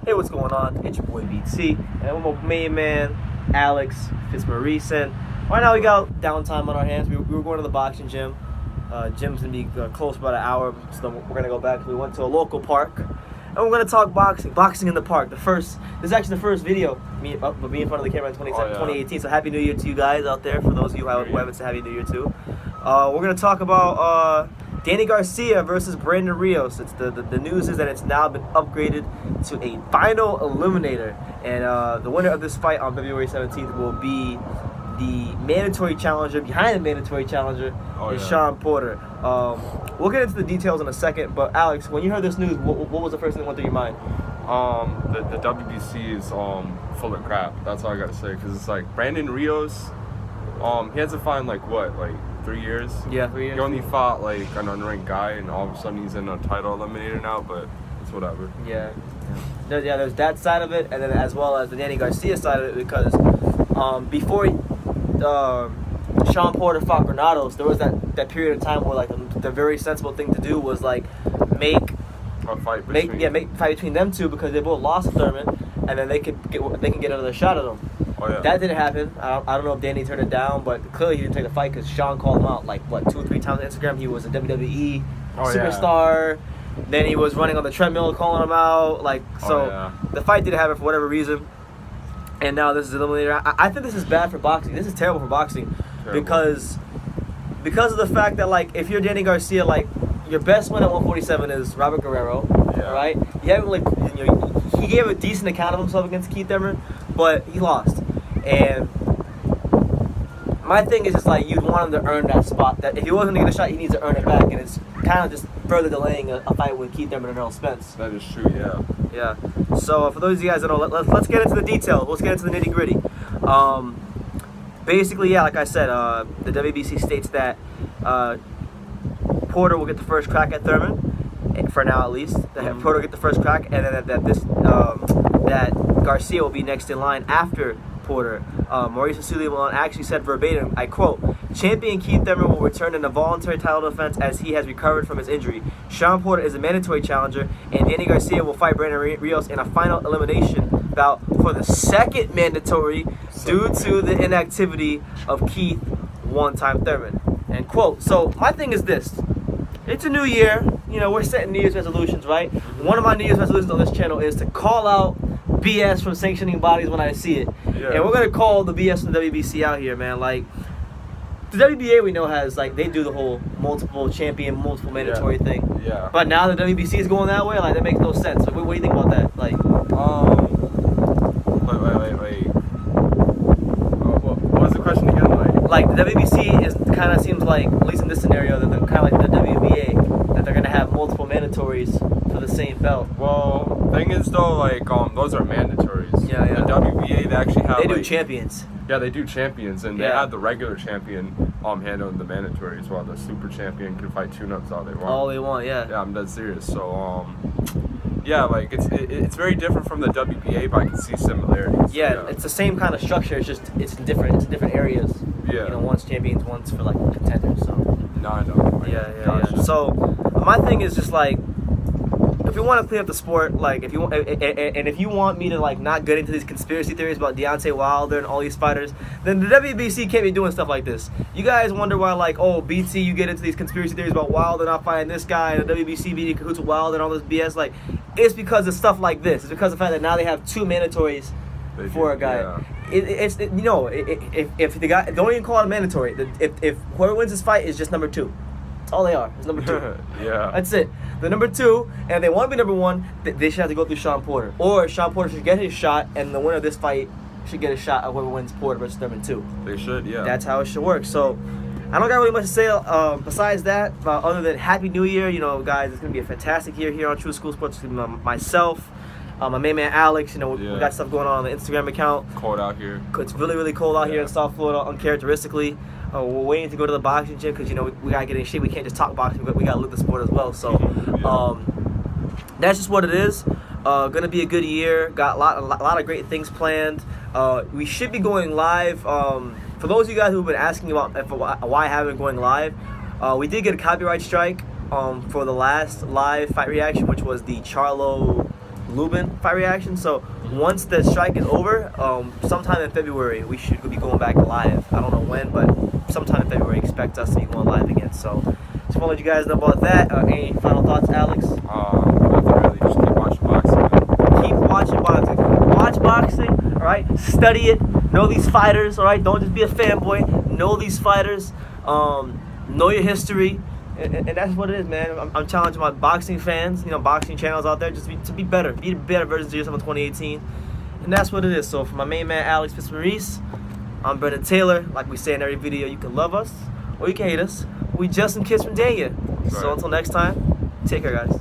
Hey, what's going on? It's your boy BT, and I'm with my main man, Alex Fitzmaurice. And right now we got downtime on our hands. We were going to the boxing gym. Gym's gonna be close about an hour, so we're gonna go back. We went to a local park, and we're gonna talk boxing in the park. This is actually the first video me in front of the camera in 2018. So Happy New Year to you guys out there. For those of you who haven't said Happy New Year too. We're gonna talk about Danny Garcia versus Brandon Rios. It's the news is that it's now been upgraded to a final eliminator, and the winner of this fight on February 17th will be the mandatory challenger behind the mandatory challenger is Sean Porter. We'll get into the details in a second, but Alex, when you heard this news, what was the first thing that went through your mind? The WBC is full of crap. That's all I gotta say, because it's like Brandon Rios, he has to find like 3 years. Yeah, 3 years. He only fought like an unranked guy, and all of a sudden he's in a title eliminator now. But it's whatever. Yeah. There's that side of it, and then as well as the Danny Garcia side of it, because before Sean Porter fought Granados, there was that period of time where like the very sensible thing to do was like make a fight between them two, because they both lost to Thurman, and then they can get another shot at them. Oh, yeah. That didn't happen. I don't know if Danny turned it down, but clearly he didn't take the fight because Sean called him out 2 or 3 times on Instagram. He was a WWE superstar. Yeah. Then he was running on the treadmill calling him out. The fight didn't happen for whatever reason. And now this is eliminator. I think this is bad for boxing. This is terrible for boxing because of the fact that if you're Danny Garcia, your best win at 147 is Robert Guerrero, right? You haven't he gave a decent account of himself against Keith Thurman, but he lost. And my thing is just you'd want him to earn that spot. That if he wasn't going to get a shot, he needs to earn it back. And it's kind of just further delaying a fight with Keith Thurman and Earl Spence. That is true, yeah. Yeah. So for those of you guys that know, let's get into the details. Let's get into the nitty gritty. Basically, like I said, the WBC states that Porter will get the first crack at Thurman, for now at least. Porter will get the first crack, and then that Garcia will be next in line after Porter. Mauricio Sulaiman actually said verbatim, I quote, "Champion Keith Thurman will return in a voluntary title defense as he has recovered from his injury. Sean Porter is a mandatory challenger, and Danny Garcia will fight Brandon Rios in a final elimination bout for the second mandatory due to the inactivity of Keith one-time Thurman." End quote. So my thing is this. It's a new year. We're setting New Year's resolutions, right? One of my New Year's resolutions on this channel is to call out BS from sanctioning bodies when I see it. Yeah. And we're going to call the BS from the WBC out here, man. The WBA we know has, they do the whole multiple champion, multiple mandatory thing. Yeah. But now the WBC is going that way, that makes no sense. So what do you think about that? Wait. What was the question again? The WBC kind of seems at least in this scenario, that they're kind of like the WBA, that they're going to have multiple mandatories for the same belt. Well, thing is though, those are mandatories. Yeah. The WBA, they actually have. They do champions. Yeah, they do champions, and they have the regular champion handling the mandatories, while the super champion can fight tune-ups all they want. All they want, yeah. Yeah, I'm dead serious. So, it's very different from the WBA, but I can see similarities. Yeah, it's the same kind of structure. It's just it's different. It's different areas. Yeah. One's champions, one's for contenders. So. No, I know. Yeah. So my thing is just if you want to clean up the sport, if you want, and if you want me to not get into these conspiracy theories about Deontay Wilder and all these fighters, then the WBC can't be doing stuff like this. You guys wonder why, BT, you get into these conspiracy theories about Wilder not fighting this guy, and the WBC beating cahoots with Wilder and all this BS. It's because of stuff like this. It's because of the fact that now they have 2 mandatories for a guy. Yeah. If the guy, don't even call it a mandatory. If whoever wins this fight is just number 2. That's all they are. It's number 2. Yeah. That's it. The number 2, and if they want to be number 1, they should have to go through Sean Porter. Or Sean Porter should get his shot, and the winner of this fight should get a shot at whoever wins Porter versus Thurman 2. They should, yeah. That's how it should work. So I don't got really much to say besides that, other than Happy New Year. Guys, it's going to be a fantastic year here on True School Sports. It's going to be myself, my main man Alex. We got stuff going on the Instagram account. Cold out here. It's really, really cold out here in South Florida, uncharacteristically. We're waiting to go to the boxing gym because, we got to get in shape. We can't just talk boxing, but we got to live the sport as well. So that's just what it is. Going to be a good year. Got a lot of great things planned. We should be going live. For those of you guys who've been asking about why I haven't been going live, we did get a copyright strike for the last live fight reaction, which was the Charlo Lubin fight reaction. So once the strike is over, sometime in February we should be going back live. I don't know when, but sometime in February expect us to be going live again. So just want to let you guys know about that. Any final thoughts, Alex? Nothing really. Just keep watching boxing. Keep watching boxing. Watch boxing. All right. Study it. Know these fighters. All right. Don't just be a fanboy. Know these fighters. Know your history. And that's what it is, man. I'm challenging my boxing fans, boxing channels out there, just to be better. Be better versions of yourself in 2018. And that's what it is. So for my main man, Alex Fitzmaurice, I'm Brendan Taylor. Like we say in every video, you can love us or you can hate us. We just some kids from Dania. So until next time, take care, guys.